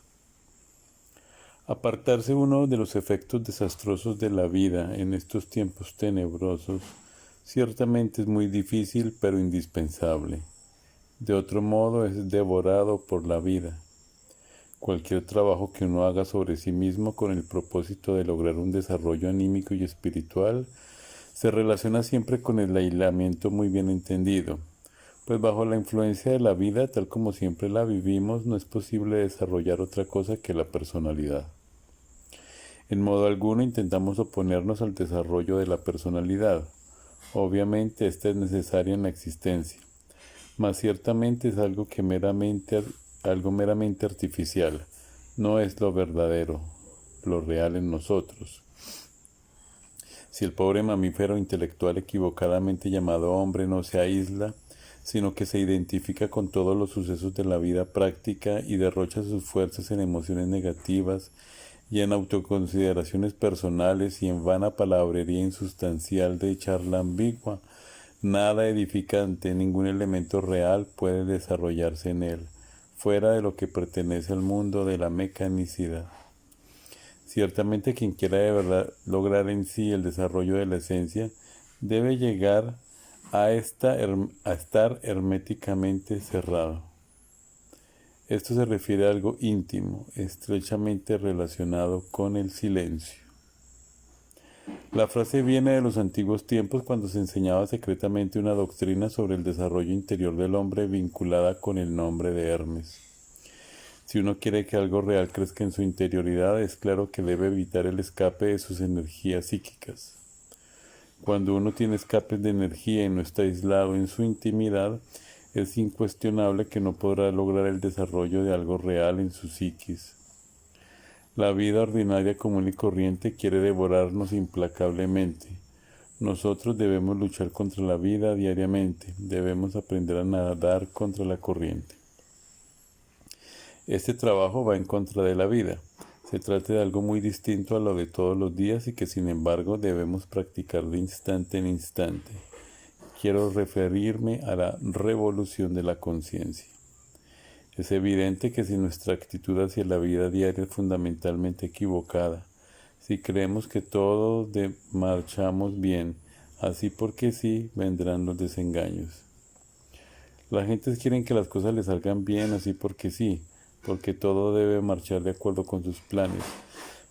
Apartarse uno de los efectos desastrosos de la vida en estos tiempos tenebrosos ciertamente es muy difícil pero indispensable. De otro modo es devorado por la vida. Cualquier trabajo que uno haga sobre sí mismo con el propósito de lograr un desarrollo anímico y espiritual se relaciona siempre con el aislamiento muy bien entendido, pues bajo la influencia de la vida tal como siempre la vivimos no es posible desarrollar otra cosa que la personalidad. En modo alguno intentamos oponernos al desarrollo de la personalidad. Obviamente esta es necesaria en la existencia, mas ciertamente es algo meramente artificial, no es lo verdadero, lo real en nosotros. Si el pobre mamífero intelectual equivocadamente llamado hombre no se aísla, sino que se identifica con todos los sucesos de la vida práctica y derrocha sus fuerzas en emociones negativas y en autoconsideraciones personales y en vana palabrería insustancial de charla ambigua, nada edificante, ningún elemento real puede desarrollarse en él, fuera de lo que pertenece al mundo de la mecanicidad. Ciertamente quien quiera de verdad lograr en sí el desarrollo de la esencia, debe llegar a estar herméticamente cerrado. Esto se refiere a algo íntimo, estrechamente relacionado con el silencio. La frase viene de los antiguos tiempos cuando se enseñaba secretamente una doctrina sobre el desarrollo interior del hombre vinculada con el nombre de Hermes. Si uno quiere que algo real crezca en su interioridad, es claro que debe evitar el escape de sus energías psíquicas. Cuando uno tiene escapes de energía y no está aislado en su intimidad, es incuestionable que no podrá lograr el desarrollo de algo real en su psiquis. La vida ordinaria común y corriente quiere devorarnos implacablemente. Nosotros debemos luchar contra la vida diariamente, debemos aprender a nadar contra la corriente. Este trabajo va en contra de la vida. Se trata de algo muy distinto a lo de todos los días y que sin embargo debemos practicar de instante en instante. Quiero referirme a la revolución de la conciencia. Es evidente que si nuestra actitud hacia la vida diaria es fundamentalmente equivocada, si creemos que todos marchamos bien, así porque sí, vendrán los desengaños. La gente quiere que las cosas les salgan bien así porque sí, porque todo debe marchar de acuerdo con sus planes.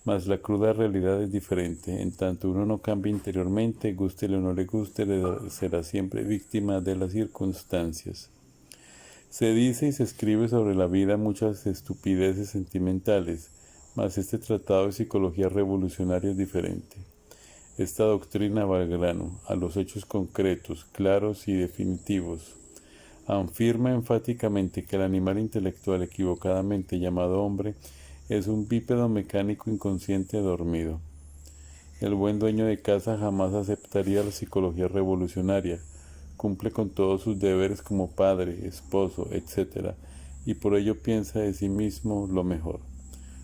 Mas la cruda realidad es diferente. En tanto uno no cambia interiormente, gústele o no le guste, será siempre víctima de las circunstancias. Se dice y se escribe sobre la vida muchas estupideces sentimentales, mas este tratado de psicología revolucionaria es diferente. Esta doctrina va al grano, a los hechos concretos, claros y definitivos. Afirma enfáticamente que el animal intelectual equivocadamente llamado hombre es un bípedo mecánico inconsciente dormido. El buen dueño de casa jamás aceptaría la psicología revolucionaria, cumple con todos sus deberes como padre, esposo, etc., y por ello piensa de sí mismo lo mejor,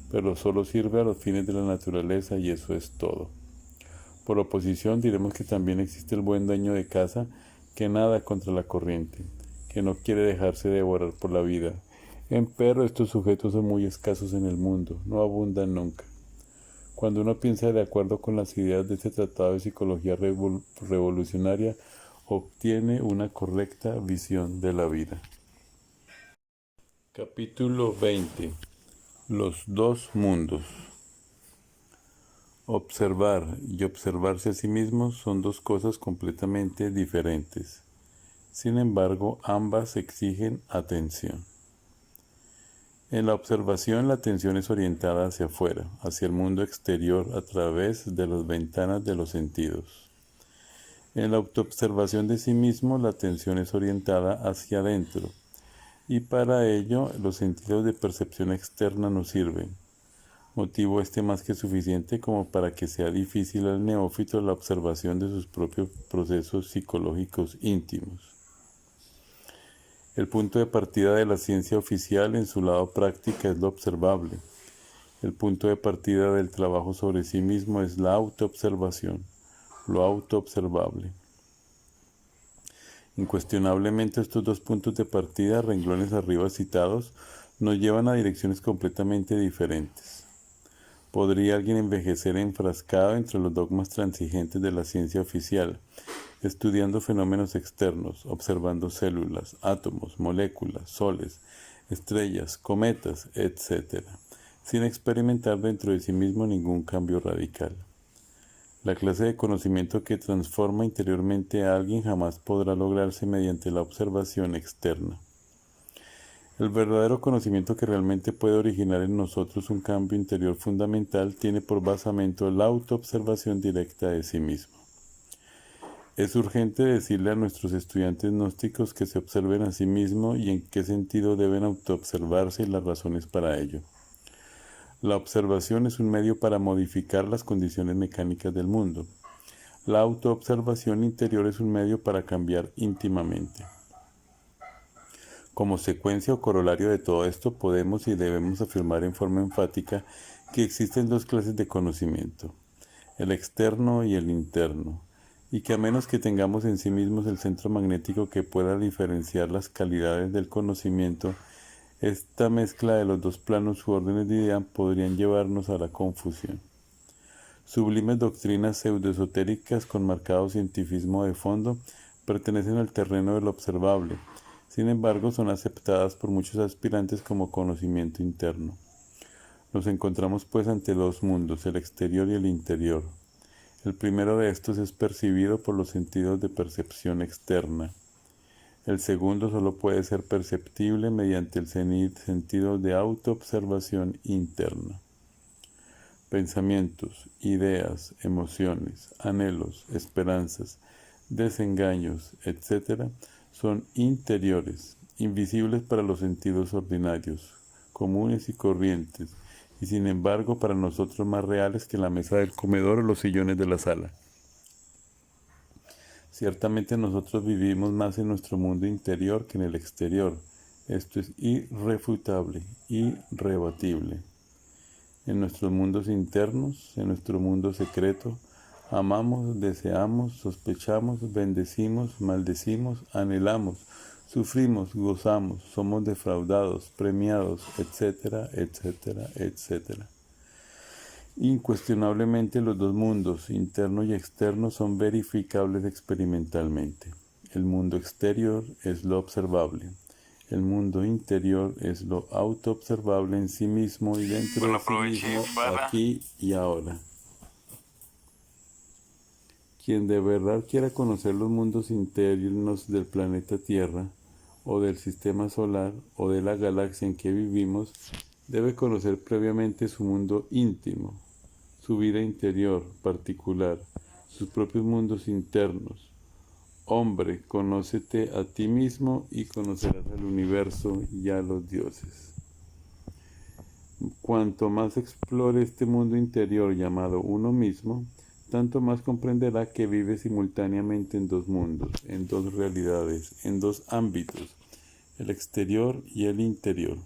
pero solo sirve a los fines de la naturaleza y eso es todo. Por oposición diremos que también existe el buen dueño de casa que nada contra la corriente, que no quiere dejarse devorar por la vida. Empero estos sujetos son muy escasos en el mundo, no abundan nunca. Cuando uno piensa de acuerdo con las ideas de este tratado de psicología revolucionaria, obtiene una correcta visión de la vida. Capítulo 20. Los dos mundos. Observar y observarse a sí mismos son dos cosas completamente diferentes. Sin embargo, ambas exigen atención. En la observación, la atención es orientada hacia afuera, hacia el mundo exterior a través de las ventanas de los sentidos. En la autoobservación de sí mismo, la atención es orientada hacia adentro, y para ello los sentidos de percepción externa nos sirven. Motivo este más que suficiente como para que sea difícil al neófito la observación de sus propios procesos psicológicos íntimos. El punto de partida de la ciencia oficial en su lado práctica es lo observable. El punto de partida del trabajo sobre sí mismo es la autoobservación, lo autoobservable. Incuestionablemente estos dos puntos de partida, renglones arriba citados, nos llevan a direcciones completamente diferentes. ¿Podría alguien envejecer enfrascado entre los dogmas transigentes de la ciencia oficial, estudiando fenómenos externos, observando células, átomos, moléculas, soles, estrellas, cometas, etcétera, sin experimentar dentro de sí mismo ningún cambio radical? La clase de conocimiento que transforma interiormente a alguien jamás podrá lograrse mediante la observación externa. El verdadero conocimiento que realmente puede originar en nosotros un cambio interior fundamental tiene por basamento la autoobservación directa de sí mismo. Es urgente decirle a nuestros estudiantes gnósticos que se observen a sí mismos y en qué sentido deben autoobservarse y las razones para ello. La observación es un medio para modificar las condiciones mecánicas del mundo. La autoobservación interior es un medio para cambiar íntimamente. Como secuencia o corolario de todo esto, podemos y debemos afirmar en forma enfática que existen dos clases de conocimiento, el externo y el interno, y que a menos que tengamos en sí mismos el centro magnético que pueda diferenciar las calidades del conocimiento, esta mezcla de los dos planos u órdenes de idea podrían llevarnos a la confusión. Sublimes doctrinas pseudoesotéricas con marcado cientificismo de fondo pertenecen al terreno de lo observable. Sin embargo, son aceptadas por muchos aspirantes como conocimiento interno. Nos encontramos pues ante dos mundos, el exterior y el interior. El primero de estos es percibido por los sentidos de percepción externa. El segundo solo puede ser perceptible mediante el sentido de autoobservación interna. Pensamientos, ideas, emociones, anhelos, esperanzas, desengaños, etc., son interiores, invisibles para los sentidos ordinarios, comunes y corrientes, y sin embargo para nosotros más reales que la mesa del comedor o los sillones de la sala. Ciertamente nosotros vivimos más en nuestro mundo interior que en el exterior. Esto es irrefutable, irrebatible. En nuestros mundos internos, en nuestro mundo secreto, amamos, deseamos, sospechamos, bendecimos, maldecimos, anhelamos, sufrimos, gozamos, somos defraudados, premiados, etcétera, etcétera, etcétera. Incuestionablemente los dos mundos, interno y externo, son verificables experimentalmente. El mundo exterior es lo observable. El mundo interior es lo autoobservable en sí mismo y dentro de sí mismo, aquí y ahora. Quien de verdad quiera conocer los mundos internos del planeta Tierra, o del sistema solar, o de la galaxia en que vivimos, debe conocer previamente su mundo íntimo, su vida interior particular, sus propios mundos internos. Hombre, conócete a ti mismo y conocerás al universo y a los dioses. Cuanto más explore este mundo interior llamado uno mismo, tanto más comprenderá que vive simultáneamente en dos mundos, en dos realidades, en dos ámbitos, el exterior y el interior.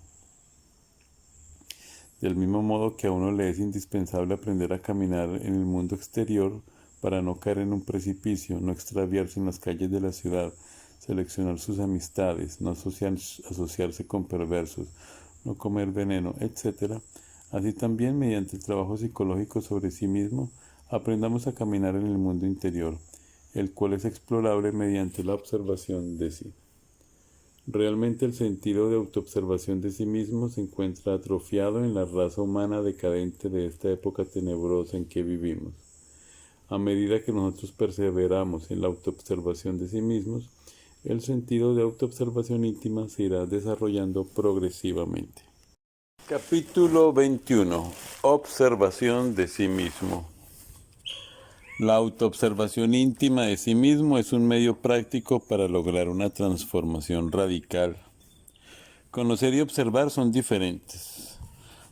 Del mismo modo que a uno le es indispensable aprender a caminar en el mundo exterior para no caer en un precipicio, no extraviarse en las calles de la ciudad, seleccionar sus amistades, no asociarse con perversos, no comer veneno, etc. Así también, mediante el trabajo psicológico sobre sí mismo, aprendamos a caminar en el mundo interior, el cual es explorable mediante la observación de sí. Realmente el sentido de autoobservación de sí mismo se encuentra atrofiado en la raza humana decadente de esta época tenebrosa en que vivimos. A medida que nosotros perseveramos en la autoobservación de sí mismos, el sentido de autoobservación íntima se irá desarrollando progresivamente. Capítulo 21. Observación de sí mismo. La autoobservación íntima de sí mismo es un medio práctico para lograr una transformación radical. Conocer y observar son diferentes.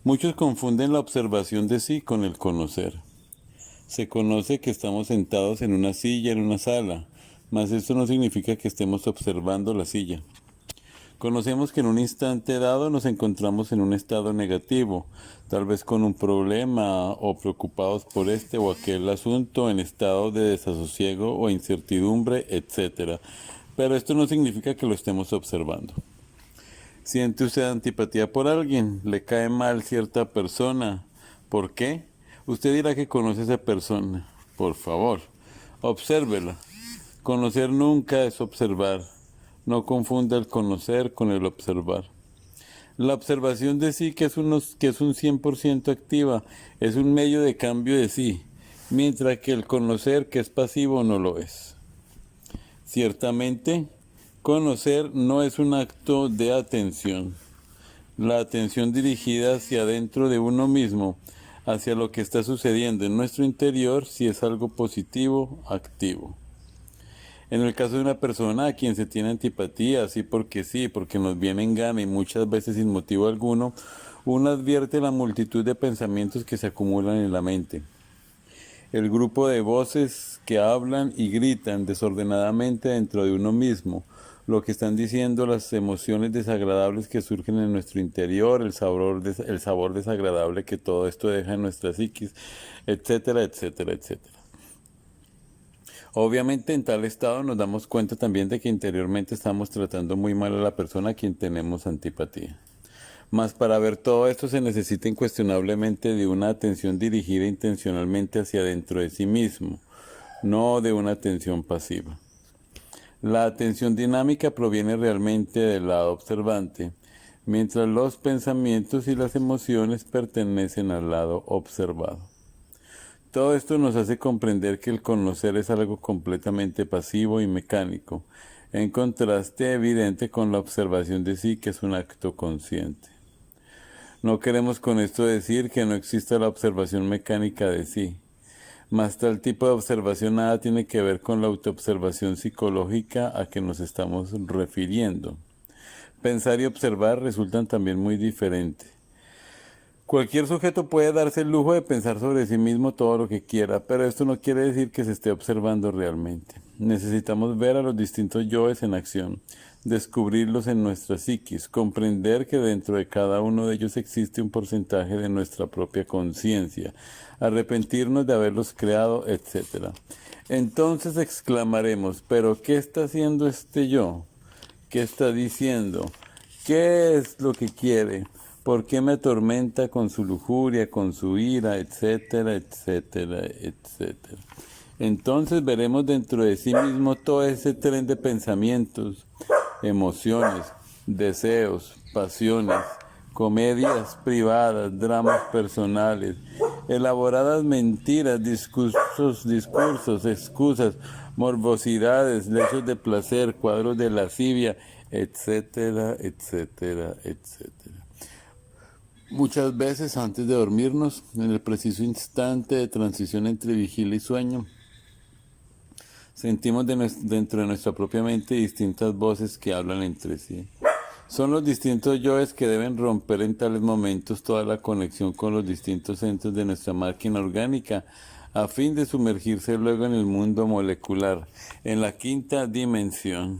Muchos confunden la observación de sí con el conocer. Se conoce que estamos sentados en una silla en una sala, mas esto no significa que estemos observando la silla. Conocemos que en un instante dado nos encontramos en un estado negativo, tal vez con un problema o preocupados por este o aquel asunto, en estado de desasosiego o incertidumbre, etc. Pero esto no significa que lo estemos observando. ¿Siente usted antipatía por alguien? ¿Le cae mal cierta persona? ¿Por qué? Usted dirá que conoce a esa persona. Por favor, obsérvela. Conocer nunca es observar. No confunda el conocer con el observar. La observación de sí, que es un 100% activa, es un medio de cambio de sí, mientras que el conocer, que es pasivo, no lo es. Ciertamente, conocer no es un acto de atención. La atención dirigida hacia adentro de uno mismo, hacia lo que está sucediendo en nuestro interior, si es algo positivo, activo. En el caso de una persona a quien se tiene antipatía, así porque sí, porque nos viene en gana y muchas veces sin motivo alguno, uno advierte la multitud de pensamientos que se acumulan en la mente. El grupo de voces que hablan y gritan desordenadamente dentro de uno mismo, lo que están diciendo las emociones desagradables que surgen en nuestro interior, el sabor desagradable que todo esto deja en nuestra psiquis, etcétera, etcétera, etcétera. Obviamente en tal estado nos damos cuenta también de que interiormente estamos tratando muy mal a la persona a quien tenemos antipatía. Mas para ver todo esto se necesita incuestionablemente de una atención dirigida intencionalmente hacia dentro de sí mismo, no de una atención pasiva. La atención dinámica proviene realmente del lado observante, mientras los pensamientos y las emociones pertenecen al lado observado. Todo esto nos hace comprender que el conocer es algo completamente pasivo y mecánico, en contraste evidente con la observación de sí, que es un acto consciente. No queremos con esto decir que no exista la observación mecánica de sí, mas tal tipo de observación nada tiene que ver con la autoobservación psicológica a que nos estamos refiriendo. Pensar y observar resultan también muy diferentes. Cualquier sujeto puede darse el lujo de pensar sobre sí mismo todo lo que quiera, pero esto no quiere decir que se esté observando realmente. Necesitamos ver a los distintos yoes en acción, descubrirlos en nuestra psiquis, comprender que dentro de cada uno de ellos existe un porcentaje de nuestra propia conciencia, arrepentirnos de haberlos creado, etc. Entonces exclamaremos, ¿pero qué está haciendo este yo? ¿Qué está diciendo? ¿Qué es lo que quiere? ¿Por qué me atormenta con su lujuria, con su ira, etcétera, etcétera, etcétera? Entonces veremos dentro de sí mismo todo ese tren de pensamientos, emociones, deseos, pasiones, comedias privadas, dramas personales, elaboradas mentiras, discursos, excusas, morbosidades, lechos de placer, cuadros de lascivia, etcétera, etcétera, etcétera. Muchas veces antes de dormirnos, en el preciso instante de transición entre vigilia y sueño, sentimos dentro de nuestra propia mente distintas voces que hablan entre sí. Son los distintos yoes que deben romper en tales momentos toda la conexión con los distintos centros de nuestra máquina orgánica, a fin de sumergirse luego en el mundo molecular, en la quinta dimensión.